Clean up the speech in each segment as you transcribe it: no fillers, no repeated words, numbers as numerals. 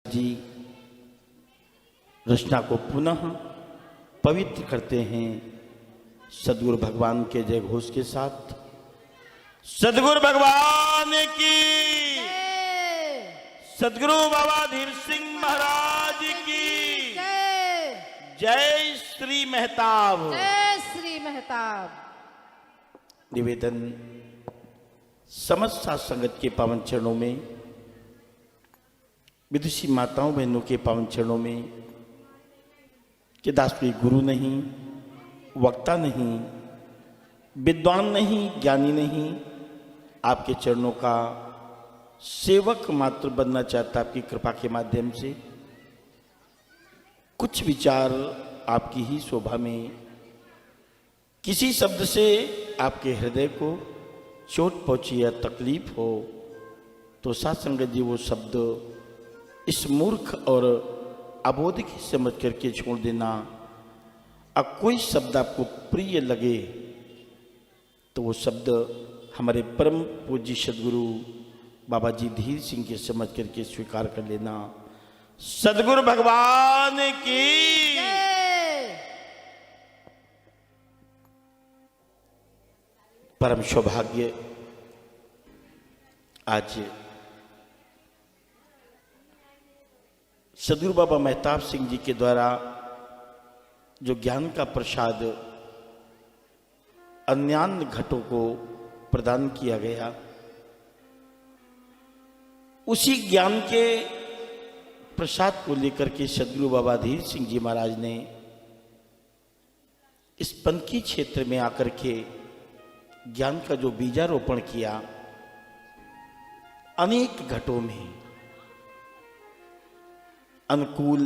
जी रचना को पुनः पवित्र करते हैं सदगुरु भगवान के जय घोष के साथ। सदगुरु भगवान की, सदगुरु बाबा धीर सिंह महाराज की जय श्री मेहताब। जय श्री मेहताब। निवेदन समस्त साथ संगत के पावन चरणों में, विदुषी माताओं बहनों के पावन चरणों में कि दास कोई गुरु नहीं, वक्ता नहीं, विद्वान नहीं, ज्ञानी नहीं, आपके चरणों का सेवक मात्र बनना चाहता। आपकी कृपा के माध्यम से कुछ विचार आपकी ही शोभा में, किसी शब्द से आपके हृदय को चोट पहुंची या तकलीफ हो तो साथ संगत जी वो शब्द इस मूर्ख और अबोध की समझ करके छोड़ देना। अब कोई शब्द आपको प्रिय लगे तो वो शब्द हमारे परम पूज्य सदगुरु बाबा जी धीर सिंह के समझ करके स्वीकार कर लेना। सदगुरु भगवान की परम सौभाग्य। आज सदगुरु बाबा मेहताब सिंह जी के द्वारा जो ज्ञान का प्रसाद अन्यान्य घटों को प्रदान किया गया, उसी ज्ञान के प्रसाद को लेकर के सदगुरु बाबा धीर सिंह जी महाराज ने इस पंथी क्षेत्र में आकर के ज्ञान का जो बीजारोपण किया, अनेक घटों में अनुकूल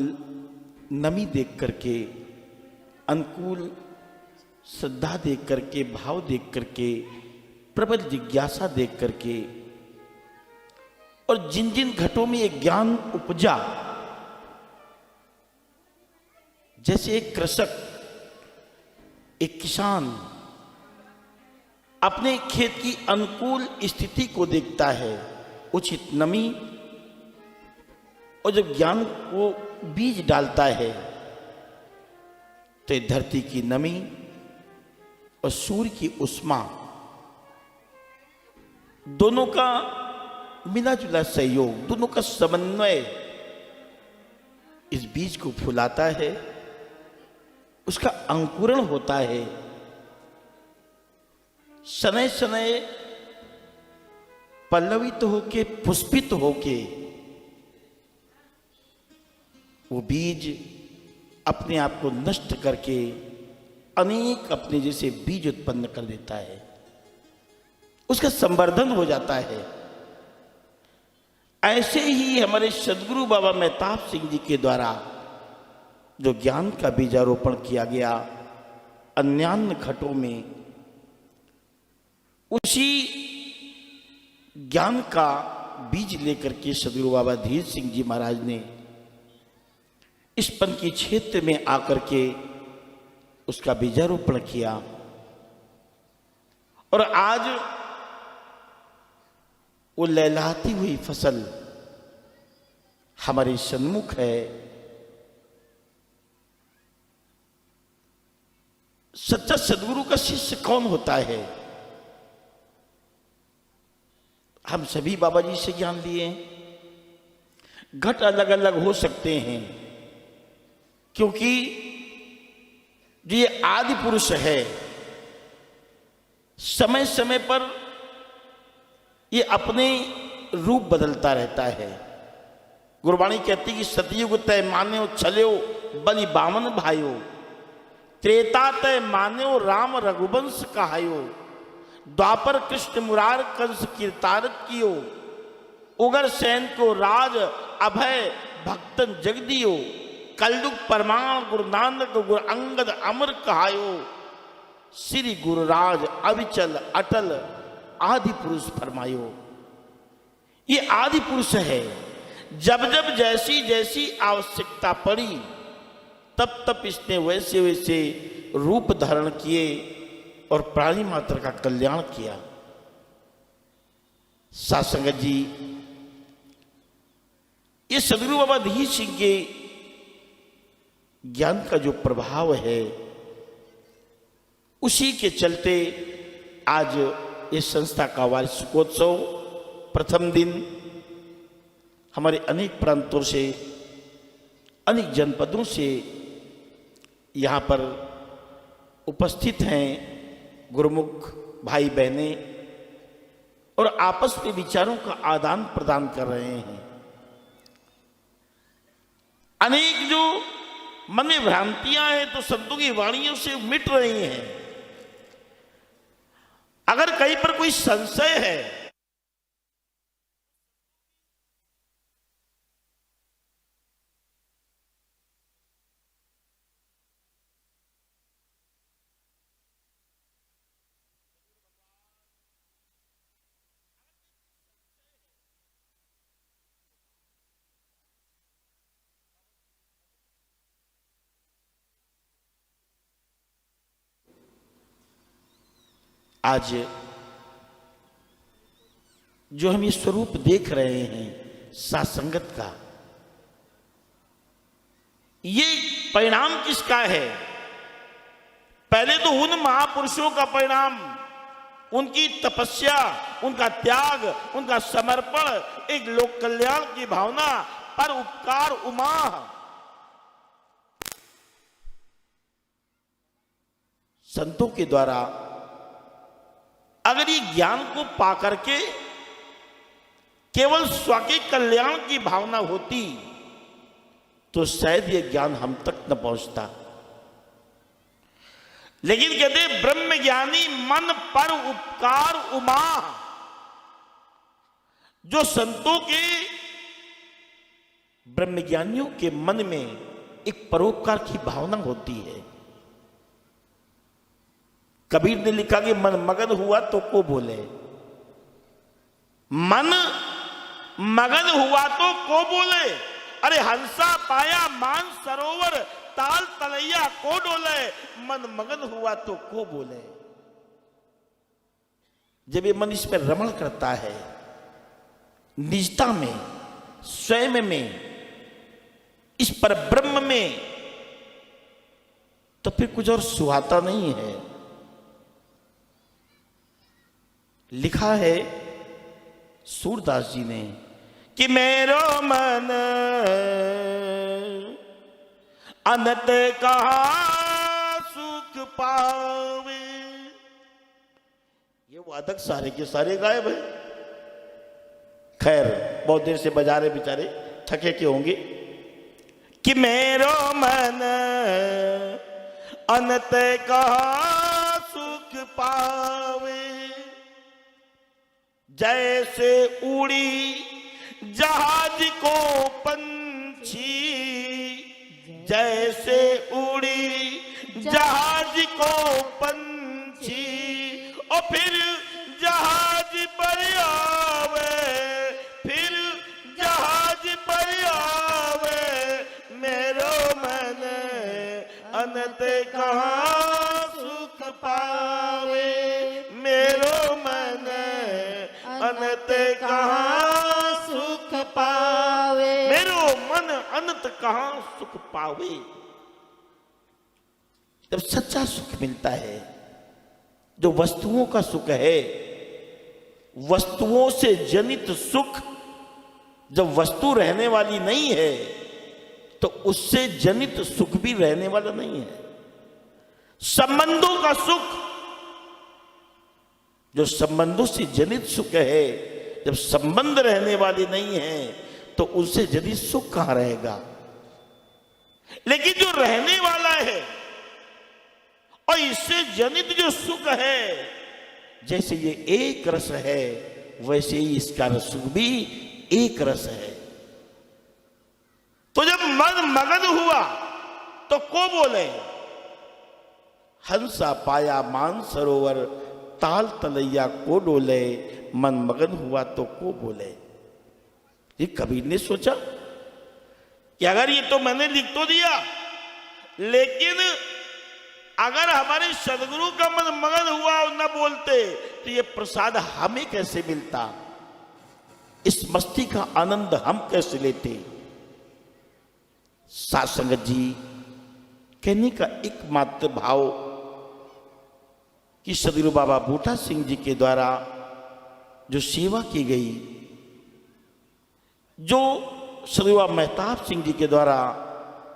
नमी देख करके, अनुकूल श्रद्धा देख करके, भाव देख करके, प्रबल जिज्ञासा देख करके, और जिन जिन घटों में एक ज्ञान उपजा, जैसे एक कृषक, एक किसान अपने खेत की अनुकूल स्थिति को देखता है, उचित नमी, और जब ज्ञान को बीज डालता है तो धरती की नमी और सूर्य की उष्मा दोनों का मिला जुला सहयोग, दोनों का समन्वय इस बीज को फुलाता है, उसका अंकुरण होता है। शनय शनय पल्लवित होके, पुष्पित होके वो बीज अपने आप को नष्ट करके अनेक अपने जैसे बीज उत्पन्न कर देता है, उसका संवर्धन हो जाता है। ऐसे ही हमारे सदगुरु बाबा मेहताब सिंह जी के द्वारा जो ज्ञान का बीजारोपण किया गया अन्यान्य घटों में, उसी ज्ञान का बीज लेकर के सदगुरु बाबा धीर सिंह जी महाराज ने इस पंथी क्षेत्र में आकर के उसका बीजारोपण किया, और आज वो लहलहाती हुई फसल हमारे सन्मुख है। सच्चा सदगुरु का शिष्य कौन होता है? हम सभी बाबा जी से ज्ञान लिए, घट अलग अलग हो सकते हैं, क्योंकि जो ये आदि पुरुष है, समय समय पर ये अपने रूप बदलता रहता है। गुरबाणी कहती कि सतयुग तय मान्यो छल्यो बलि बामन भाइयो, त्रेता तय मान्यो राम रघुवंश कहायो, द्वापर कृष्ण मुरार कंस कीर्तारत कियो, उगर सैन को राज अभय भक्तन जगदियो, कलयुग परमाण गुरु नानक गुरु अंगद अमर कहायो, श्री गुरुराज अविचल अटल आदि पुरुष फरमायो। ये आदि पुरुष है। जब जब जैसी जैसी आवश्यकता पड़ी तब तब इसने वैसे वैसे रूप धारण किए और प्राणी मात्र का कल्याण किया। साथ संगत जी, ये सदगुरु बाबा धीर सिंह के ज्ञान का जो प्रभाव है, उसी के चलते आज इस संस्था का वार्षिकोत्सव प्रथम दिन हमारे अनेक प्रांतों से, अनेक जनपदों से यहाँ पर उपस्थित हैं गुरुमुख भाई बहने और आपस में विचारों का आदान प्रदान कर रहे हैं। अनेक जो मन में भ्रांतियां हैं तो संतों की वाणियों से मिट रही हैं। अगर कहीं पर कोई संशय है आज जो हम ये स्वरूप देख रहे हैं सासंगत का, ये परिणाम किसका है? पहले तो उन महापुरुषों का परिणाम, उनकी तपस्या, उनका त्याग, उनका समर्पण, एक लोक कल्याण की भावना, पर उपकार उमा, संतों के द्वारा अगर ये ज्ञान को पा करके केवल स्व के कल्याण की भावना होती तो शायद ये ज्ञान हम तक न पहुंचता। लेकिन कहते ब्रह्म ज्ञानी मन पर उपकार उमा, जो संतों के, ब्रह्मज्ञानियों के मन में एक परोपकार की भावना होती है। कबीर ने लिखा कि मन मगन हुआ तो को बोले, मन मगन हुआ तो को बोले। अरे हंसा पाया मान सरोवर, ताल तलैया को डोले, मन मगन हुआ तो को बोले। जब ये मन इसमें रमण करता है, निजता में, स्वयं में, इस पर ब्रह्म में, तो फिर कुछ और सुहाता नहीं है। लिखा है सूरदास जी ने कि मेरो मन अनंत कहाँ सुख पावे। ये वादक सारे के सारे गायब है। खैर बहुत देर से बजा रहे, बेचारे थके के होंगे। कि मेरो मन अनंत कहाँ सुख पावे, जैसे उड़ी जहाज को पंछी, जैसे उड़ी जहाज को पंछी, और फिर जहाज पर आवे, फिर जहाज पर आवे। मेरो मन अनंत कहाँ सुख पावे, मेरो मन अनंत कहाँ सुख पावे, मेरो मन अनंत कहाँ सुख पावे। जब सच्चा सुख मिलता है, जो वस्तुओं का सुख है, वस्तुओं से जनित सुख, जब वस्तु रहने वाली नहीं है तो उससे जनित सुख भी रहने वाला नहीं है। संबंधों का सुख, जो संबंधों से जनित सुख है, जब संबंध रहने वाले नहीं है तो उससे जनित सुख कहां रहेगा। लेकिन जो रहने वाला है और इससे जनित जो सुख है, जैसे ये एक रस है वैसे ही इसका रस भी एक रस है। तो जब मन मगन हुआ तो को बोले, हंसा पाया मान सरोवर, ताल तलैया को डोले, मन मगन हुआ तो को बोले। ये कबीर ने सोचा कि अगर ये तो मैंने लिख तो दिया, लेकिन अगर हमारे सदगुरु का मन मगन हुआ और न बोलते तो ये प्रसाद हमें कैसे मिलता, इस मस्ती का आनंद हम कैसे लेते। साध संगत जी, कहने का एकमात्र भाव कि सदगुरु बाबा बूटा सिंह जी के द्वारा जो सेवा की गई, जो सदगुरु बाबा मेहताब सिंह जी के द्वारा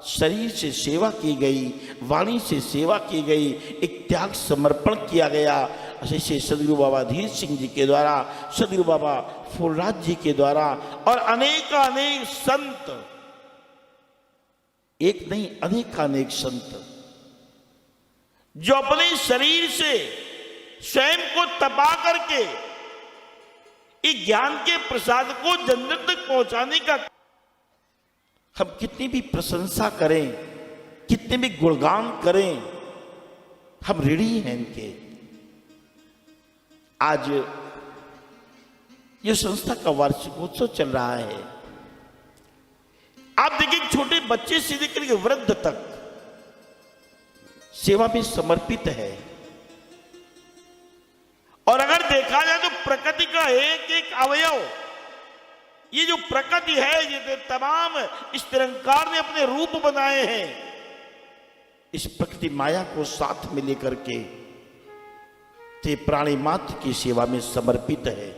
शरीर से सेवा की गई, वाणी से सेवा की गई, एक त्याग समर्पण किया गया, ऐसे सदगुरु बाबा धीर सिंह जी के द्वारा, सदगुरु बाबा फूलराज जी के द्वारा और अनेक संत, एक नहीं अनेक संत जो अपने शरीर से स्वयं को तपा करके इस ज्ञान के प्रसाद को जन जन तक पहुंचाने का, हम कितनी भी प्रशंसा करें, कितने भी गुणगान करें, हम ऋणी हैं इनके। आज ये संस्था का वार्षिकोत्सव चल रहा है। आप देखिए, छोटे बच्चे से लेकर वृद्ध तक सेवा में समर्पित है। और अगर देखा जाए तो प्रकृति का एक एक अवयव, ये जो प्रकृति है, ये तमाम इस निरंकार ने अपने रूप बनाए हैं, इस प्रकृति माया को साथ में लेकर के ते प्राणी मात्र की सेवा में समर्पित है।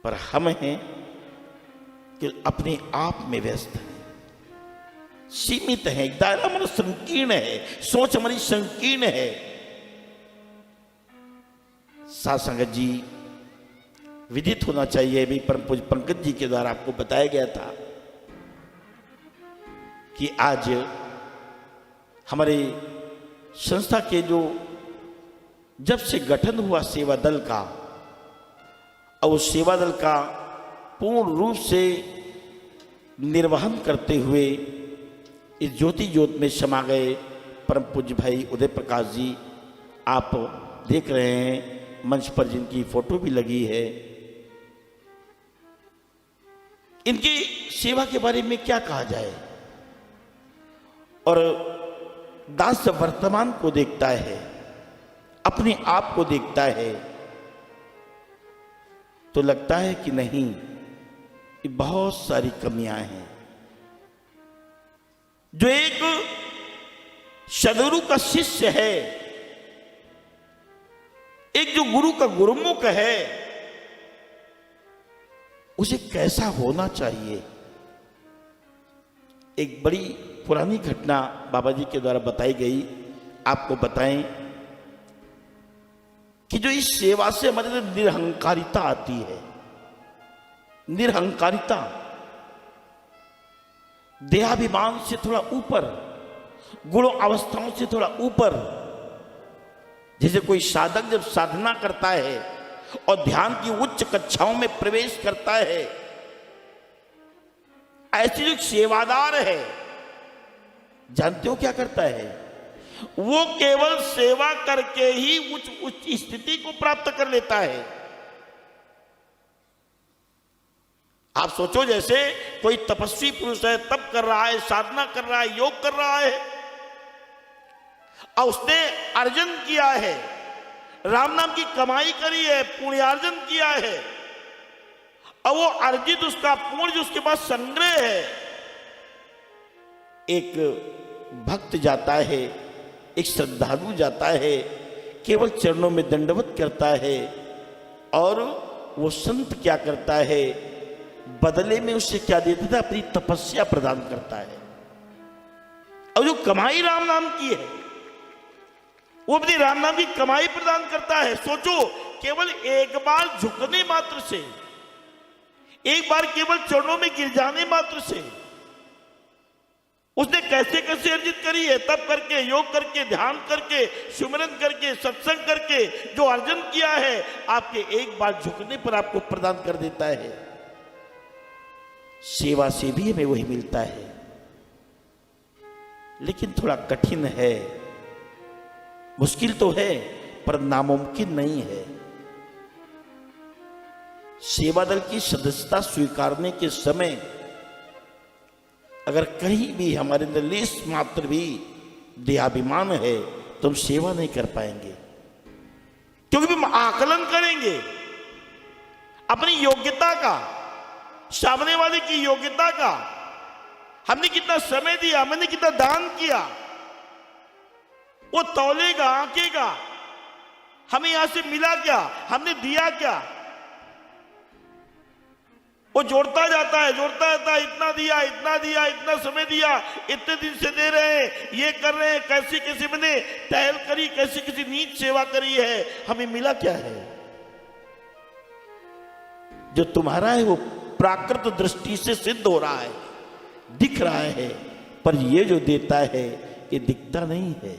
पर हम हैं कि अपने आप में व्यस्त हैं, सीमित है, दायरा हमारा संकीर्ण है, सोच हमारी संकीर्ण है। साध संगत जी, विदित होना चाहिए, भी परम पूज्य पंकज जी के द्वारा आपको बताया गया था कि आज हमारे संस्था के जो जब से गठन हुआ सेवा दल का, और उस सेवा दल का पूर्ण रूप से निर्वहन करते हुए इस ज्योति ज्योत में समा गए परम पूज्य भाई उदय प्रकाश जी, आप देख रहे हैं मंच पर जिनकी फोटो भी लगी है। इनकी सेवा के बारे में क्या कहा जाए। और दास जब वर्तमान को देखता है, अपने आप को देखता है, तो लगता है कि नहीं, ये बहुत सारी कमियां हैं। जो एक सदगुरु का शिष्य है, एक जो गुरु का गुरुमुख है, उसे कैसा होना चाहिए। एक बड़ी पुरानी घटना बाबा जी के द्वारा बताई गई, आपको बताएं कि जो इस सेवा से हमारे अंदर निरहंकारिता आती है, निरहंकारिता, देहाभिमान से थोड़ा ऊपर, गुणों अवस्थाओं से थोड़ा ऊपर। जैसे कोई साधक जब साधना करता है और ध्यान की उच्च कक्षाओं में प्रवेश करता है, ऐसे जो सेवादार है, जानते हो क्या करता है? वो केवल सेवा करके ही उच्च स्थिति को प्राप्त कर लेता है। आप सोचो, जैसे कोई तपस्वी पुरुष है, तप कर रहा है, साधना कर रहा है, योग कर रहा है, और उसने अर्जन किया है, राम नाम की कमाई करी है, पुण्यार्जन किया है, और वो अर्जित उसका पुण्य जो उसके पास संग्रह है, एक भक्त जाता है, एक श्रद्धालु जाता है, केवल चरणों में दंडवत करता है, और वो संत क्या करता है, बदले में उससे क्या देता था? अपनी तपस्या प्रदान करता है। और जो कमाई राम नाम की है, वो अपनी राम नाम की कमाई प्रदान करता है। सोचो, केवल एक बार झुकने मात्र से, एक बार केवल चरणों में गिर जाने मात्र से उसने कैसे कैसे अर्जित करी है। तप करके, योग करके, ध्यान करके, सुमिरन करके, सत्संग करके जो अर्जन किया है, आपके एक बार झुकने पर आपको प्रदान कर देता है। सेवा से भी हमें वही मिलता है, लेकिन थोड़ा कठिन है, मुश्किल तो है, पर नामुमकिन नहीं है। सेवा दल की सदस्यता स्वीकारने के समय अगर कहीं भी हमारे अंदर लेस मात्र भी देहाभिमान है, तो हम सेवा नहीं कर पाएंगे, क्योंकि हम आकलन करेंगे अपनी योग्यता का, सामने वाले की योग्यता का, हमने कितना समय दिया, हमने कितना दान किया, वो तौलेगा, आंकेगा। हमें यहां से मिला क्या, हमने दिया क्या? वो जोड़ता जाता है, इतना दिया, इतना दिया, इतना समय दिया, इतने दिन से दे रहे हैं, ये कर रहे हैं, कैसी कैसी मैंने टहल करी, कैसी किसी नीच सेवा करी है, हमें मिला क्या है? जो तुम्हारा है वो प्राकृत दृष्टि से सिद्ध हो रहा है, दिख रहा है, पर ये जो देता है ये दिखता नहीं है।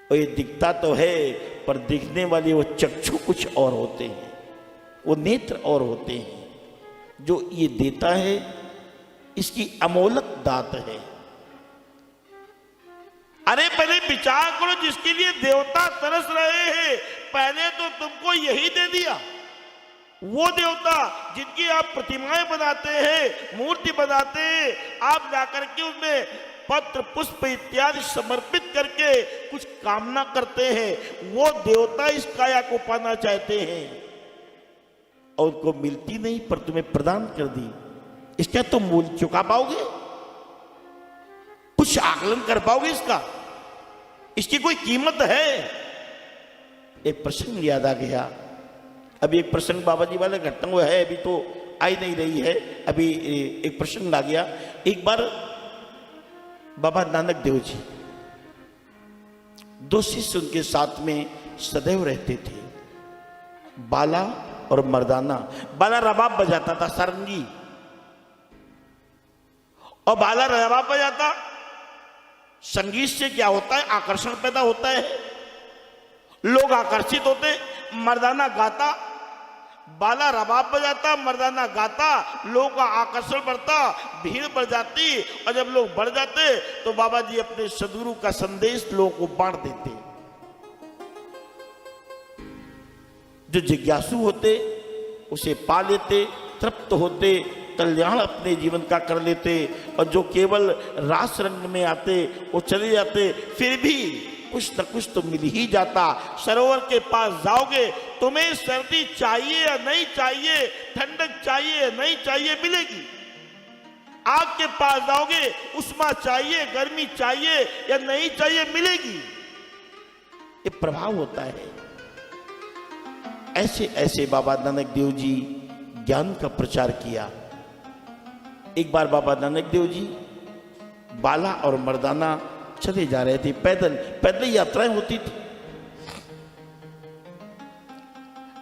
और ये दिखता तो है, पर दिखने वाले वो चक्षु कुछ और होते हैं, वो नेत्र और होते हैं। जो ये देता है इसकी अमोलक दात है। अरे पहले विचार करो, जिसके लिए देवता तरस रहे हैं, पहले तो तुमको यही दे दिया। वो देवता जिनकी आप प्रतिमाएं बनाते हैं, मूर्ति बनाते हैं, आप जाकर के उसमें पत्र पुष्प इत्यादि समर्पित करके कुछ कामना करते हैं, वो देवता इस काया को पाना चाहते हैं और उनको मिलती नहीं, पर तुम्हें प्रदान कर दी। इसका तुम मूल चुका पाओगे? कुछ आकलन कर पाओगे इसका? इसकी कोई कीमत है? एक प्रसंग याद आ गया। अभी एक प्रसंग बाबा जी वाला घटना हुआ है, अभी तो आई नहीं रही है, अभी एक प्रसंग आ गया। एक बार बाबा नानक देव जी, दो शिष्य उनके साथ में सदैव रहते थे, बाला और मर्दाना। बाला रबाब बजाता था, सारंगी, और बाला रबाब बजाता। संगीत से क्या होता है, आकर्षण पैदा होता है, लोग आकर्षित होते। मर्दाना गाता, बाला रबाब बजाता, मर्दाना गाता, लोगों का आकर्षण बढ़ता, भीड़ बढ़ जाती, और जब लोग बढ़ जाते तो बाबा जी अपने सदगुरु का संदेश लोगों को बांट देते। जो जिज्ञासु होते उसे पा लेते, तृप्त होते, कल्याण अपने जीवन का कर लेते, और जो केवल रास रंग में आते वो चले जाते। फिर भी कुछ न कुछ तो मिल ही जाता। सरोवर के पास जाओगे, तुम्हें सर्दी चाहिए या नहीं चाहिए, ठंडक चाहिए या नहीं चाहिए, मिलेगी। आग के पास जाओगे, उष्मा चाहिए, गर्मी चाहिए या नहीं चाहिए, मिलेगी। ये प्रभाव होता है। ऐसे ऐसे बाबा नानक देव जी ज्ञान का प्रचार किया। एक बार बाबा नानक देव जी बाला और मर्दाना चले जा रहे थे, पैदल यात्राएं होती थी।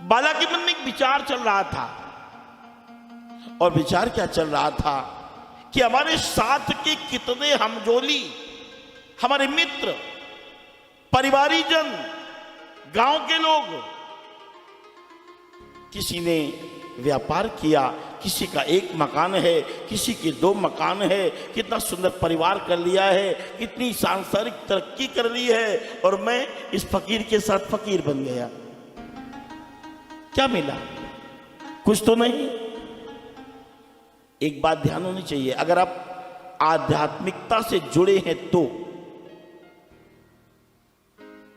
बाला के मन में एक विचार चल रहा था, और विचार क्या चल रहा था कि हमारे साथ के कितने हमजोली, हमारे मित्र, परिवारीजन, गांव के लोग, किसी ने व्यापार किया, किसी का एक मकान है, किसी के 2 मकान है, कितना सुंदर परिवार कर लिया है, कितनी सांसारिक तरक्की कर ली है, और मैं इस फकीर के साथ फकीर बन गया। क्या मिला? कुछ तो नहीं। एक बात ध्यान होनी चाहिए, अगर आप आध्यात्मिकता से जुड़े हैं तो,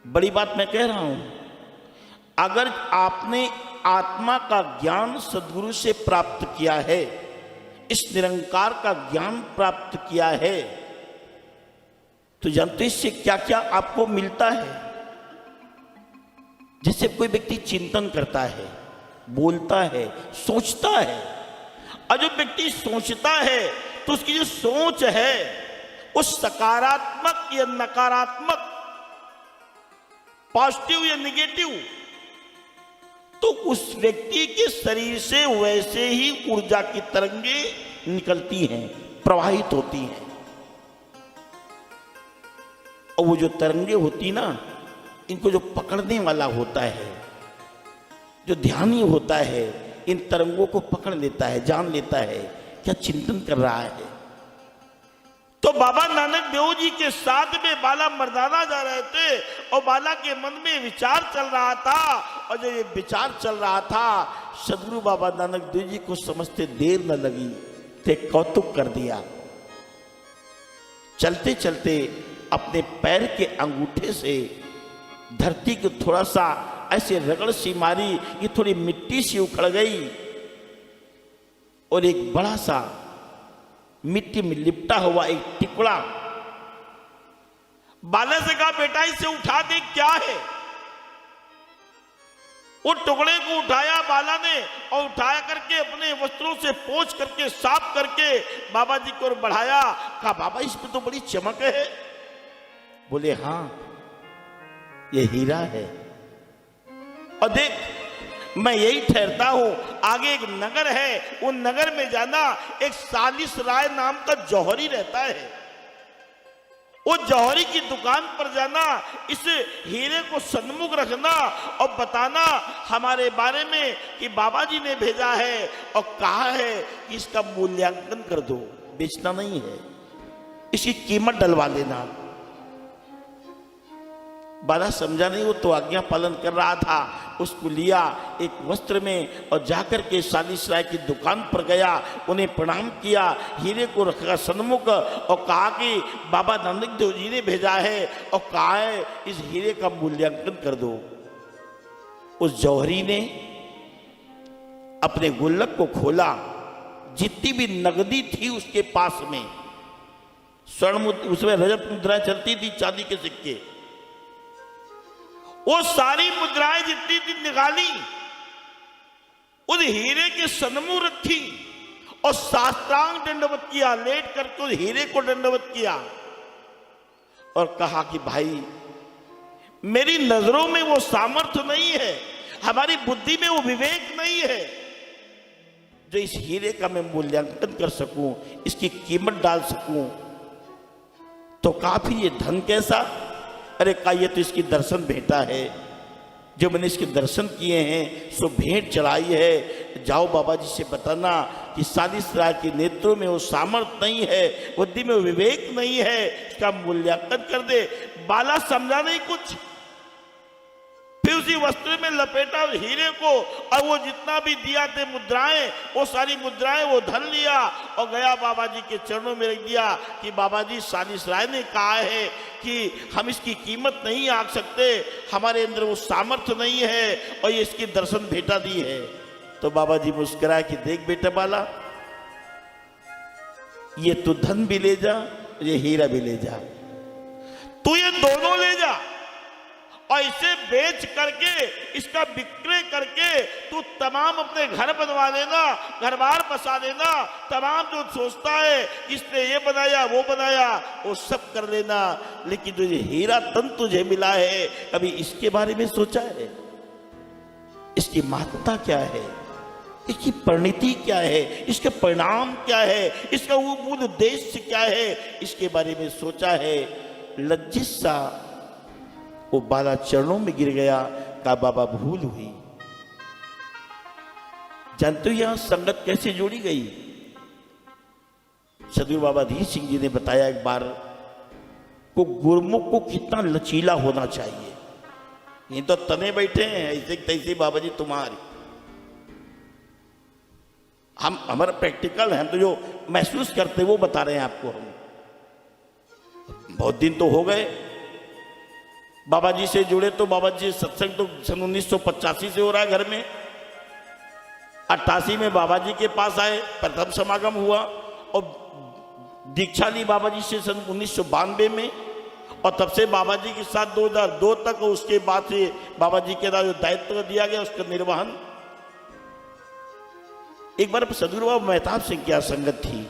बड़ी बात मैं कह रहा हूं, अगर आपने आत्मा का ज्ञान सद्गुरु से प्राप्त किया है, इस निरंकार का ज्ञान प्राप्त किया है, तो जानते इससे क्या क्या आपको मिलता है। जैसे कोई व्यक्ति चिंतन करता है, बोलता है, सोचता है, और जो व्यक्ति सोचता है तो उसकी जो सोच है वो सकारात्मक या नकारात्मक, पॉजिटिव या निगेटिव, तो उस व्यक्ति के शरीर से वैसे ही ऊर्जा की तरंगे निकलती हैं, प्रवाहित होती हैं। और वो जो तरंगे होती ना, इनको जो पकड़ने वाला होता है, जो ध्यानी होता है, इन तरंगों को पकड़ लेता है, जान लेता है क्या चिंतन कर रहा है। तो बाबा नानक देव जी के साथ में बाला मर्दाना जा रहे थे, और बाला के मन में विचार चल रहा था, और जब ये विचार चल रहा था, सदगुरु बाबा नानक देव जी को समझते देर न लगी, ते कौतुक कर दिया। चलते चलते अपने पैर के अंगूठे से धरती को थोड़ा सा ऐसे रगड़ सी मारी, ये थोड़ी मिट्टी सी उखड़ गई, और एक बड़ा सा मिट्टी में लिपटा हुआ एक टुकड़ा। बाला से कहा, बेटा इसे उठा दे, क्या है? वो टुकड़े को उठाया बाला ने और उठाया करके अपने वस्त्रों से पोंछ करके साफ करके बाबा जी को ओर बढ़ाया। कहा, बाबा इसमें तो बड़ी चमक है। बोले, हाँ ये हीरा है। और देख, मैं यही ठहरता हूं, आगे एक नगर है, उन नगर में जाना, एक सालिस राय नाम का जौहरी रहता है, वो जौहरी की दुकान पर जाना, इस हीरे को सन्मुख रखना और बताना हमारे बारे में कि बाबा जी ने भेजा है और कहा है कि इसका मूल्यांकन कर दो, बेचना नहीं है, इसकी कीमत डलवा लेना। बाला समझा नहीं, वो तो आज्ञा पालन कर रहा था। उसको लिया एक वस्त्र में और जाकर के सालिस राय की दुकान पर गया, उन्हें प्रणाम किया, हीरे को रखा सन्मुख और कहा कि बाबा नानक देव जी ने भेजा है और कहा है इस हीरे का मूल्यांकन कर दो। उस जौहरी ने अपने गुल्लक को खोला, जितनी भी नगदी थी उसके पास में, स्वर्ण उसमें रजत मुद्राएं चलती थी, चांदी के सिक्के, वो सारी मुद्राएं जितनी थी निकाली, उस हीरे के सन्मुख रखी और साष्टांग दंडवत किया, लेट करके उस हीरे को दंडवत किया और कहा कि भाई मेरी नजरों में वो सामर्थ्य नहीं है, हमारी बुद्धि में वो विवेक नहीं है जो इस हीरे का मैं मूल्यांकन कर सकूं, इसकी कीमत डाल सकूं। तो काफी ये धन कैसा? अरे कहा, ये तो इसकी दर्शन भेंटा है, जो मैंने इसके दर्शन किए हैं सो भेंट चढ़ाई है। जाओ बाबा जी से बताना कि सालिस राय के नेत्रों में वो सामर्थ्य नहीं है, बुद्धि में विवेक नहीं है, इसका मूल्यांकन कर दे। बाला समझा नहीं कुछ, फिर उसी वस्त्र में लपेटा हीरे को और वो जितना भी दिया थे मुद्राएं, वो सारी मुद्राएं वो धन लिया और गया बाबा जी के चरणों में रख दिया कि बाबा जी सालिस राय ने कहा है कि हम इसकी कीमत नहीं आंक सकते, हमारे अंदर वो सामर्थ्य नहीं है और ये इसकी दर्शन भेंटा दी है। तो बाबा जी मुस्कुराए कि देख बेटा बाला, ये तू धन भी ले जा, ये हीरा भी ले जा, तू ये दोनों ले जा और इसे बेच करके, इसका विक्रय करके तू तमाम अपने घर बनवा लेना, घर बार बसा लेना, तमाम जो सोचता है इसने ये बनाया वो बनाया वो सब कर लेना, लेकिन जो ये हीरा तन तुझे मिला है कभी इसके बारे में सोचा है? इसकी महत्ता क्या है, इसकी परिणति क्या है, इसके परिणाम क्या है, इसका वो मूल उद्देश्य क्या है, इसके बारे में सोचा है? लज्जित सा वो बाला चरणों में गिर गया। कहा, बाबा भूल हुई। जानते हो यहां संगत कैसे जोड़ी गई? सदगुरु बाबा धीर सिंह जी ने बताया एक बार को गुरमुख को कितना लचीला होना चाहिए। ये तो तने बैठे हैं ऐसे तैसे बाबा जी तुम्हारी, हम हमारा प्रैक्टिकल है, हम तो जो महसूस करते वो बता रहे हैं आपको। हम बहुत दिन तो हो गए बाबा जी से जुड़े, तो बाबा जी सत्संग तो सन 1985 से हो रहा है घर में। 88 में बाबा जी के पास आए, प्रथम समागम हुआ और दीक्षा ली बाबा जी से सन 1992 में, और तब से बाबा जी के साथ 2002 तक, और उसके बाद से बाबा जी के जो दायित्व दिया गया उसका निर्वहन। एक बार सदगुरु बाबा मेहताब सिंह की संगत थी,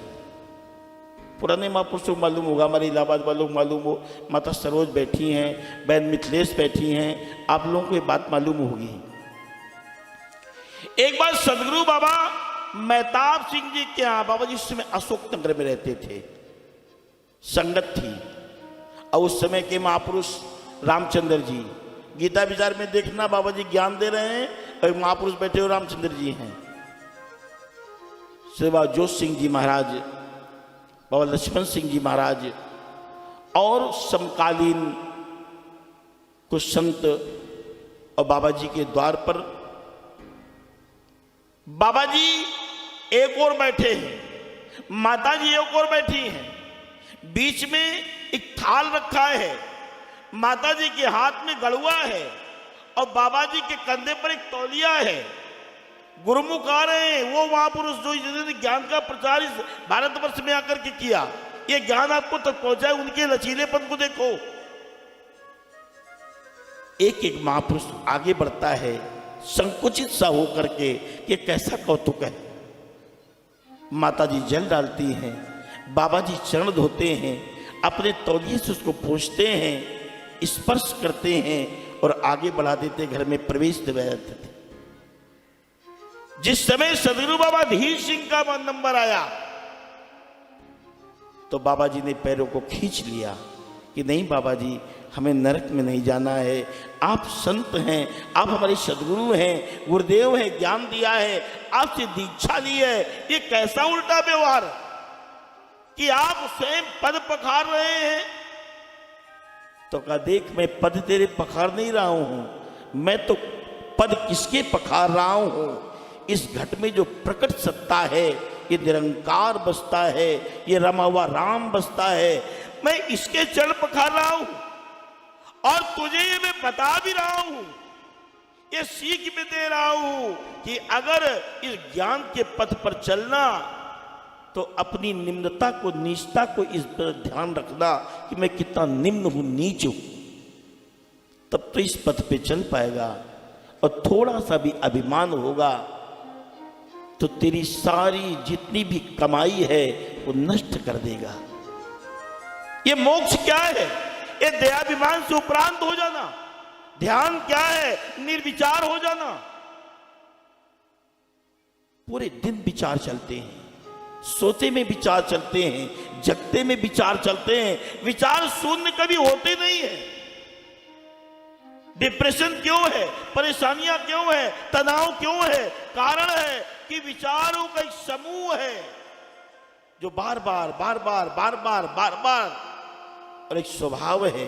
पुराने महापुरुषों को मालूम होगा, हमारे इलाहाबाद वालों को मालूम हो, माता सरोज बैठी हैं, बहन मिथिलेश बैठी हैं, आप लोगों को ये बात मालूम होगी। एक बार सदगुरु बाबा मेहताब सिंह जी के यहाँ, बाबा जी उस समय अशोक नगर में रहते थे, संगत थी, और उस समय के महापुरुष रामचंद्र जी, गीता विचार में देखना बाबा जी ज्ञान दे रहे हैं और महापुरुष बैठे हुए रामचंद्र जी हैं, बाबा जोश सिंह जी महाराज, बाबा लक्ष्मण सिंह जी महाराज और समकालीन कुछ संत, और बाबा जी के द्वार पर बाबा जी एक और बैठे हैं, माता जी एक और बैठी हैं, बीच में एक थाल रखा है, माता जी के हाथ में गड़ुआ है और बाबा जी के कंधे पर एक तौलिया है। गुरुमुख आ रहे हैं, वो महापुरुष जो जिन्होंने ज्ञान का प्रचार इस भारतवर्ष में आकर के किया, ये ज्ञान आपको तक पहुंचाए, उनके लचीलेपन को देखो। एक एक महापुरुष आगे बढ़ता है संकुचित सा होकर के, ये कैसा कौतुक है। माता जी जल डालती हैं, बाबा जी चरण धोते हैं, अपने तौलिए से उसको पोंछते हैं, स्पर्श करते हैं और आगे बढ़ा देते, घर में प्रवेश दिलाते थे। जिस समय सदगुरु बाबा धीर सिंह का नंबर आया तो बाबा जी ने पैरों को खींच लिया कि नहीं बाबा जी, हमें नरक में नहीं जाना है, आप संत हैं, आप हमारे सदगुरु हैं, गुरुदेव हैं, ज्ञान दिया है, आपसे दीक्षा ली है, ये कैसा उल्टा व्यवहार कि आप स्वयं पद पखार रहे हैं। तो कहा देख, मैं पद तेरे पखार नहीं रहा हूं, मैं तो पद किसके पखार रहा हूं, इस घट में जो प्रकट सत्ता है, ये निरंकार बसता है, ये रमा हुआ राम बसता है, मैं इसके चरण पखार रहा हूं और तुझे ये मैं बता भी रहा हूं, ये सीख भी दे रहा हूं कि अगर इस ज्ञान के पथ पर चलना तो अपनी निम्नता को, नीचता को इस पर ध्यान रखना कि मैं कितना निम्न हूं, नीच हूं, तब तो इस पथ पे चल पाएगा। और थोड़ा सा भी अभिमान होगा तो तेरी सारी जितनी भी कमाई है वो नष्ट कर देगा। ये मोक्ष क्या है? ये दयाभिमान से उपरांत हो जाना। ध्यान क्या है? निर्विचार हो जाना। पूरे दिन विचार चलते हैं, सोते में विचार चलते हैं, जगते में विचार चलते हैं, विचार शून्य कभी होते नहीं है। डिप्रेशन क्यों है? परेशानियां क्यों है? तनाव क्यों है? कारण है कि विचारों का एक समूह है जो बार बार बार बार बार बार बार बार, और एक स्वभाव है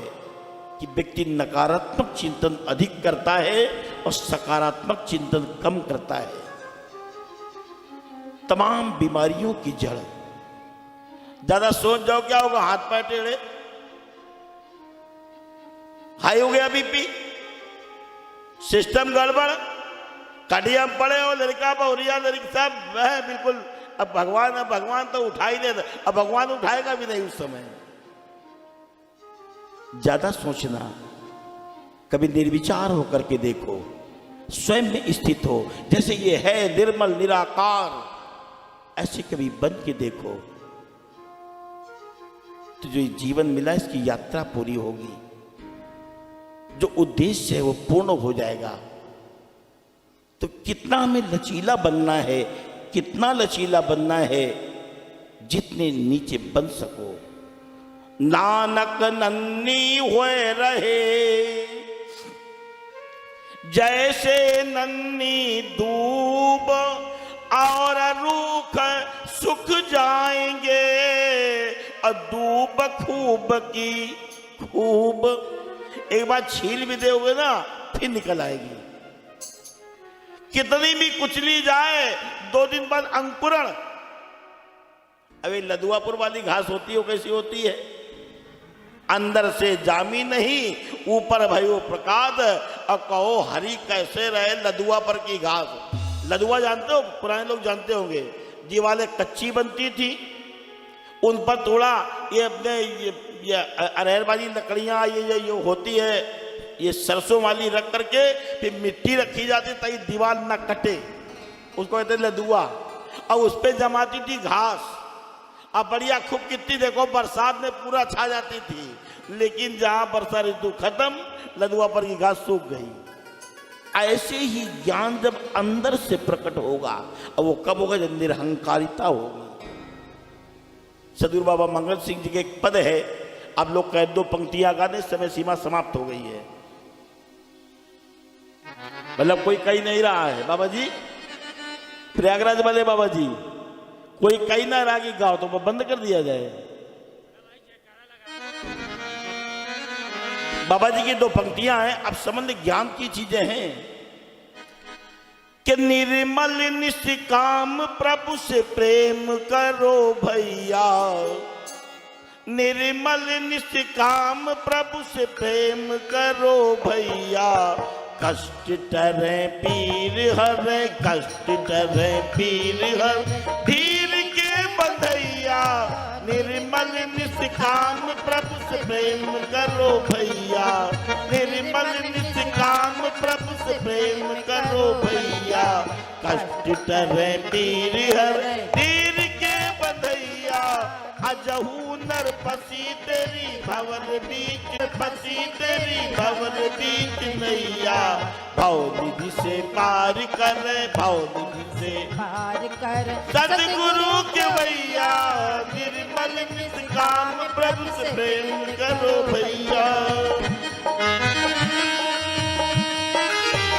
कि व्यक्ति नकारात्मक चिंतन अधिक करता है और सकारात्मक चिंतन कम करता है। तमाम बीमारियों की जड़। ज्यादा सोच जाओ क्या होगा? हाथ पैर टेढ़े, हाई हो गया बीपी, सिस्टम गड़बड़, कटिया पड़े हो, लड़का बहुरिया लड़की सब वह बिल्कुल। अब भगवान तो उठा ही देता, अब भगवान उठाएगा भी नहीं उस समय। ज्यादा सोचना, कभी निर्विचार होकर के देखो, स्वयं में स्थित हो, जैसे ये है निर्मल निराकार, ऐसे कभी बन के देखो तो जो जीवन मिला इसकी यात्रा पूरी होगी, जो उद्देश्य है वो पूर्ण हो जाएगा। तो कितना हमें लचीला बनना है, कितना लचीला बनना है, जितने नीचे बन सको। नानक नन्ही होए रहे जैसे नन्ही दूब, और रूख सुख जाएंगे, और दूब खूब की खूब। एक बार छील भी दोगे ना फिर निकल आएगी। कितनी भी कुचली जाए 2 दिन बाद अंकुरण। अभी लदुआपुर वाली घास होती है, कैसी होती है? अंदर से जामी नहीं, ऊपर भयो प्रकाद, और कहो हरी कैसे रहे लदुआ पर की घास। लदुआ जानते हो? पुराने लोग जानते होंगे। दीवारें कच्ची बनती थी, उन पर थोड़ा ये अपने ये अरहर वाली लकड़ियां ये होती है, ये सरसों वाली रख करके फिर मिट्टी रखी जाती ताकि दीवार ना कटे, उसको कहते लदुआ। और उस पर जमाती थी घास। अब बढ़िया खूब कितनी देखो बरसात में पूरा छा जाती थी, लेकिन जहां वर्षा ऋतु खत्म, लदुआ पर की घास सूख गई। ऐसे ही ज्ञान जब अंदर से प्रकट होगा, और वो कब होगा? जब निरहंकारिता होगी। सदगुरु बाबा मंगल सिंह जी के एक पद है, आप लोग कह 2 पंक्तियां गाने, समय सीमा समाप्त हो गई है। मतलब कोई कही नहीं रहा है बाबा जी, प्रयागराज वाले बाबा जी, कोई कही ना रहा कि गाओ, तो वो बंद कर दिया जाए। बाबा जी की 2 पंक्तियां हैं, अब संबंध ज्ञान की चीजें हैं कि निर्मल निष्काम प्रभु से प्रेम करो भैया, निर्मल निष्काम प्रभु से प्रेम करो भैया, कष्ट टरे पीर हरे, कष्ट टरे पीर हर, धीर के बंधैया, निर्मल निष्काम प्रभु से प्रेम करो भैया, निर्मल निष्काम प्रभु से प्रेम करो भैया। कष्ट टरे पीर हरे, धीर के बंधैया, अजहू नर फसी तेरी भवन बीच, फसी तेरी भवन बीच नैया। भवनिधि से पार करे, भवनिधि से पार कर सतगुरु के भैया, निर्मल निष्काम प्रभु से प्रेम करो भैया।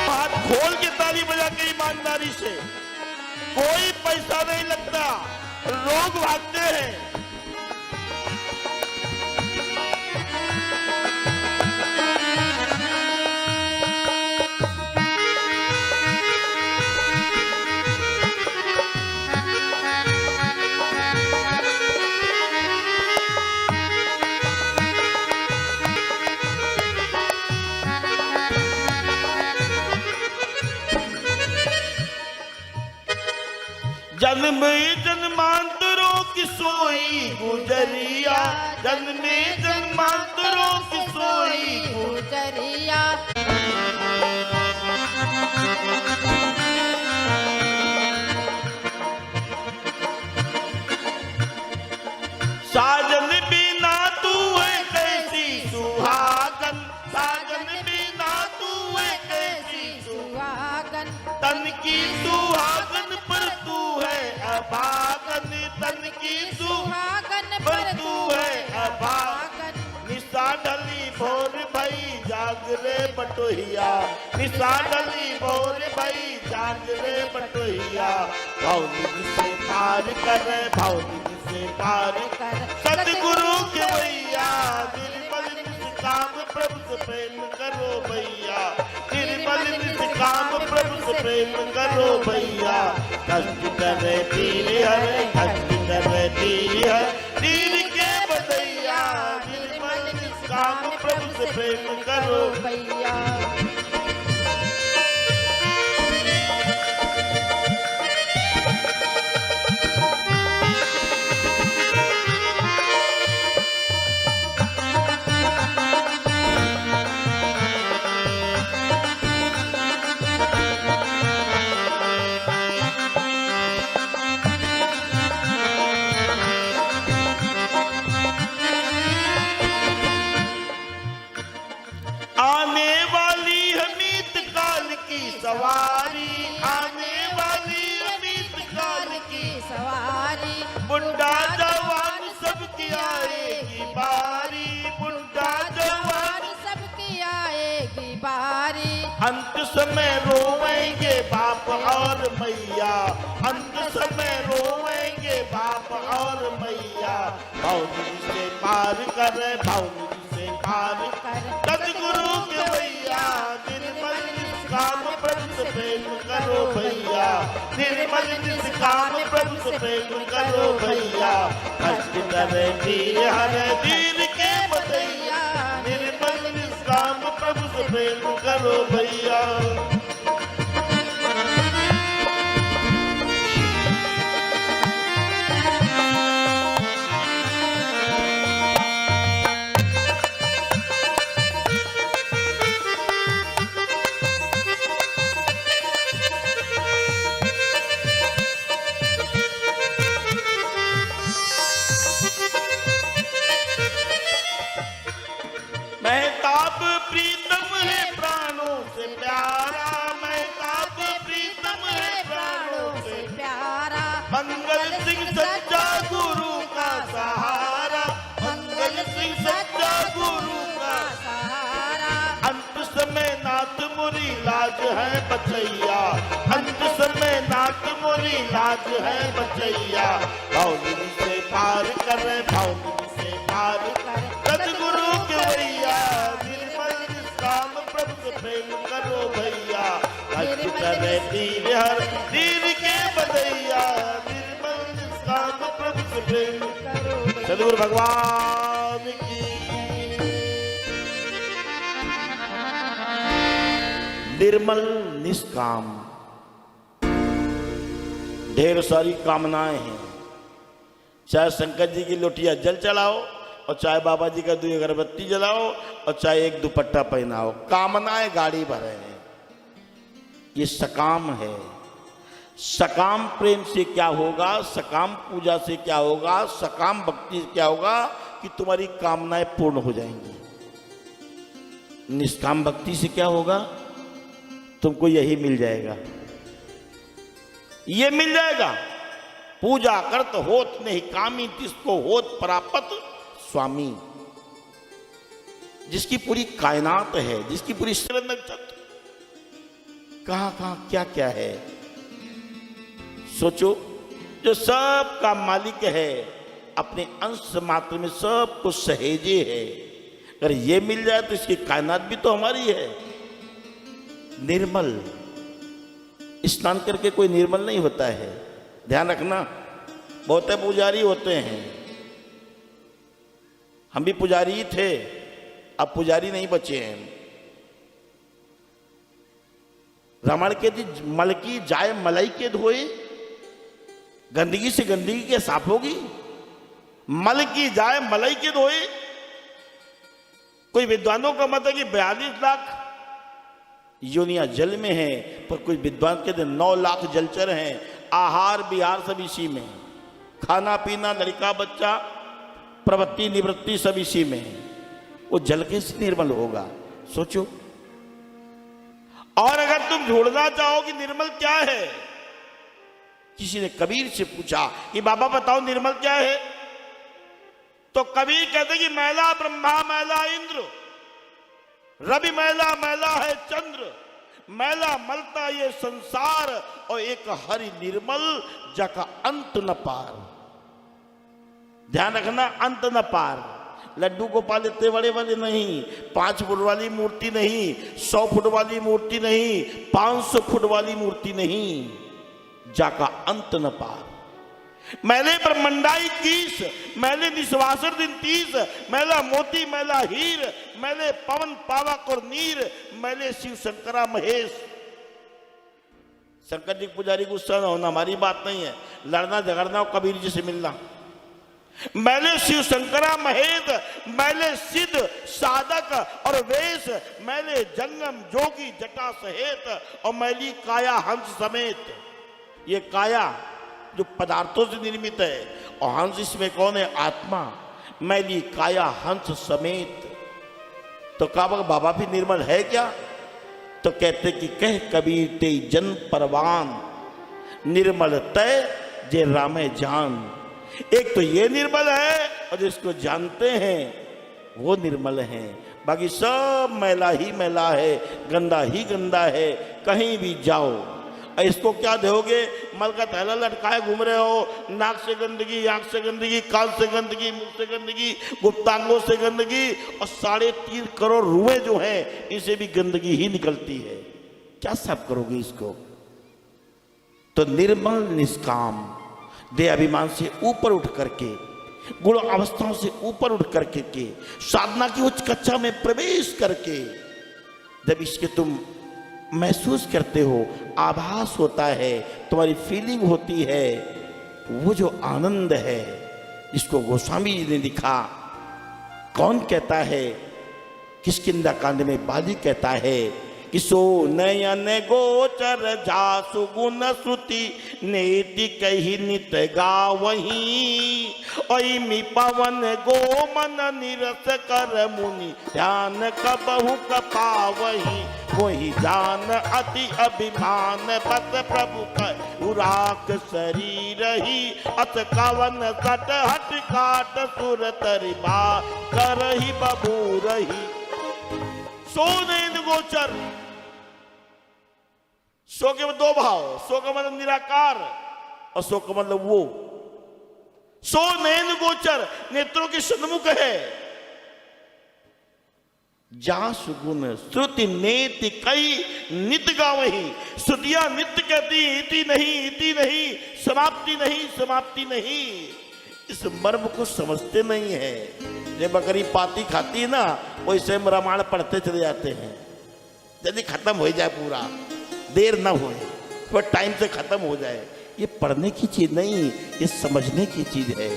हाथ खोल के ताली बजा के ईमानदारी से, कोई पैसा नहीं लगता, लोग भागते हैं। जन्म जन्मांतरों की सोई गुजरिया, जन्म जन्मांतरों की सोई गुजरिया। साजन बिना तू है कैसी सुहागन, साजन बिना तू है कैसी सुहागन, तन की सुहागन पर तू है अभागन, तन की सुहागन पर तू है अभागन। निशा ढली भोर भई जाग रे बटोहिया, निशा ढली भोर भई जाग रे बटोहिया। भवनिधि से पार करे, भवनिधि से पार कर सतगुरु के भैया, निर्मल निष्काम प्रभु से प्रेम करो भैया, निर्मल निष्काम प्रभु से प्रेम करो भैया। कष्ट करे पीर हरे, कष्ट करे पीर हरे, दीन के बंधैया, निर्मल निष्काम प्रभु से प्रेम करो भैया। आने वाली हमीत काल की सवारी, आने वाली हमीत काल की सवारी, बुढ़ा जवान सबकी आएगी बारी, बुढ़ा जवान सबकी आएगी बारी। अंत समय रोएंगे बाप और मैया, अंत समय रोएंगे बाप और मैया। भवनिधि से पार करे, भवनिधि से पार सतगुरु के भैया, निर्मल निष्काम प्रभु से प्रेम करो भैया, निर्मल निष्काम प्रभु से प्रेम करो भैया। कष्ट करे पीर हरे, दीन के बंधैया, निर्मल निष्काम प्रभु से प्रेम करो भैया। महताब प्रीतम है प्राणों से प्यारा, महताब प्रीतम है प्राणों से प्यारा। मंगल सिंह सच्चा गुरु का सहारा, मंगल सिंह सच्चा गुरु का सहारा। अंत समय नाथ मोरी लाज है बचैया, अंत समय नाथ मोरी लाज है बचैया। भवनिधि से पार करे, भवनिधि से पार सतगुरु के भैया, निर्मल निष्काम प्रभु से प्रेम करो भैया। कष्ट करे पीर हर, दीन के बंधैया, निर्मल निष्काम प्रभु से प्रेम करो। सद्गुरु भगवान की निर्मल निष्काम। ढेर सारी कामनाएं हैं, चाहे शंकर जी की लोटिया जल चढ़ाओ और चाहे बाबा जी का 2 अगरबत्ती जलाओ और चाहे एक दुपट्टा पहनाओ, कामनाएं गाड़ी भरे हैं। ये सकाम है। सकाम प्रेम से क्या होगा, सकाम पूजा से क्या होगा, सकाम भक्ति से क्या होगा कि तुम्हारी कामनाएं पूर्ण हो जाएंगी। निष्काम भक्ति से क्या होगा, तुमको यही मिल जाएगा, ये मिल जाएगा। पूजा करत होत नहीं कामी, जिसको होत प्राप्त स्वामी। जिसकी पूरी कायनात है, जिसकी पूरी नक्षत्र कहां कहां क्या क्या है, सोचो। जो सब का मालिक है, अपने अंश मात्र में सब कुछ सहेजे है। अगर ये मिल जाए तो इसकी कायनात भी तो हमारी है। निर्मल, स्नान करके कोई निर्मल नहीं होता है, ध्यान रखना। बहुत पुजारी होते हैं, हम भी पुजारी ही थे, अब पुजारी नहीं बचे हैं। रामायण के दी मल की जाए मलाई के धोए, गंदगी से गंदगी के साफ होगी। मल की जाए मलाई के धोए। कोई विद्वानों का मत है कि 42 लाख योनिया जल में है, पर कुछ विद्वान कहते 9 लाख जलचर हैं। आहार विहार सब इसी में, खाना पीना, लड़का बच्चा, प्रवृत्ति निवृत्ति सब इसी में है। वो जल कैसे निर्मल होगा, सोचो। और अगर तुम ढूंढना चाहो कि निर्मल क्या है, किसी ने कबीर से पूछा कि बाबा बताओ निर्मल क्या है, तो कबीर कहते कि मैला ब्रह्मा मैला इंद्र, रवि मैला मैला है चंद्र, मैला मलता ये संसार, और एक हरि निर्मल जका अंत न पार। ध्यान रखना, अंत न पार। लड्डू गोपाल इतने बड़े वाले नहीं, 5 फुट वाली मूर्ति नहीं, 100 फुट वाली मूर्ति नहीं, 500 फुट वाली मूर्ति नहीं, जाका अंत न पार। मैले ब्रह्मंडाई 21, मैले निश्वासर दिन 30, मैला मोती मैला हीर, मैले पवन पावक और नीर, मैले शिव शंकरा महेश। शंकर जी पुजारी गुस्सा न होना, हमारी बात नहीं है, लड़ना झगड़ना और कबीर जी से मिलना। मैंने शिव शंकरा महेश, मैंने सिद्ध साधक और वेश, मैंने जंगम जोगी जटा सहेत, और मैली काया हंस समेत। ये काया जो पदार्थों से निर्मित है, और हंस इसमें कौन है, आत्मा। मैली काया हंस समेत। तो कहा बाबा भी निर्मल है क्या, तो कहते कि कह कबीर ते जन परवान, निर्मल तय जे रामे जान। एक तो ये निर्मल है, और जिसको जानते हैं वो निर्मल है। बाकी सब मैला ही मैला है, गंदा ही गंदा है। कहीं भी जाओ, इसको क्या दोगे, मल का थैला लटकाए घूम रहे हो, नाक से गंदगी, आंख से गंदगी, कान से गंदगी, मुंह से गंदगी, गुप्तांगों से गंदगी, और 3.5 करोड़ रुएं जो हैं, इनसे भी गंदगी ही निकलती है। क्या साफ करोगे इसको। तो निर्मल निष्काम, देह अभिमान से ऊपर उठ करके, गुण अवस्थाओं से ऊपर उठ करके के, साधना की उच्च कक्षा में प्रवेश करके, जब इसके तुम महसूस करते हो, आभास होता है, तुम्हारी फीलिंग होती है, वो जो आनंद है जिसको गोस्वामी जी ने लिखा। कौन कहता है, किष्किंधा कांड में बाली कहता है कि सो नयन गोचर जासु गुण श्रुति, नेति कही नित गावही, ओइमि पवन गोमन निरस कर मुनि, ध्यान कबहु कपावही। वही जान अति अभिमान, बस प्रभु का उराक शरीर ही, अस कवन सट हट काट सुर तरिबा, करही बबूरही। सो नयन गोचर, सो के 2 भाव, सो का मतलब निराकार और सो का मतलब वो। सो नयन गोचर, नेत्रों के सन्मुख है। जा सुगुण श्रुति नेति कई नित गावही, श्रुतियां नित्य कहती, इति नहीं, इति नहीं, समाप्ति नहीं, समाप्ति नहीं। इस मर्म को समझते नहीं है। जब बकरी पाती खाती है ना, वैसे रामायण पढ़ते चले जाते हैं। यदि खत्म हो जाए पूरा, देर ना हो, वह टाइम से खत्म हो जाए। ये पढ़ने की चीज नहीं, ये समझने की चीज है।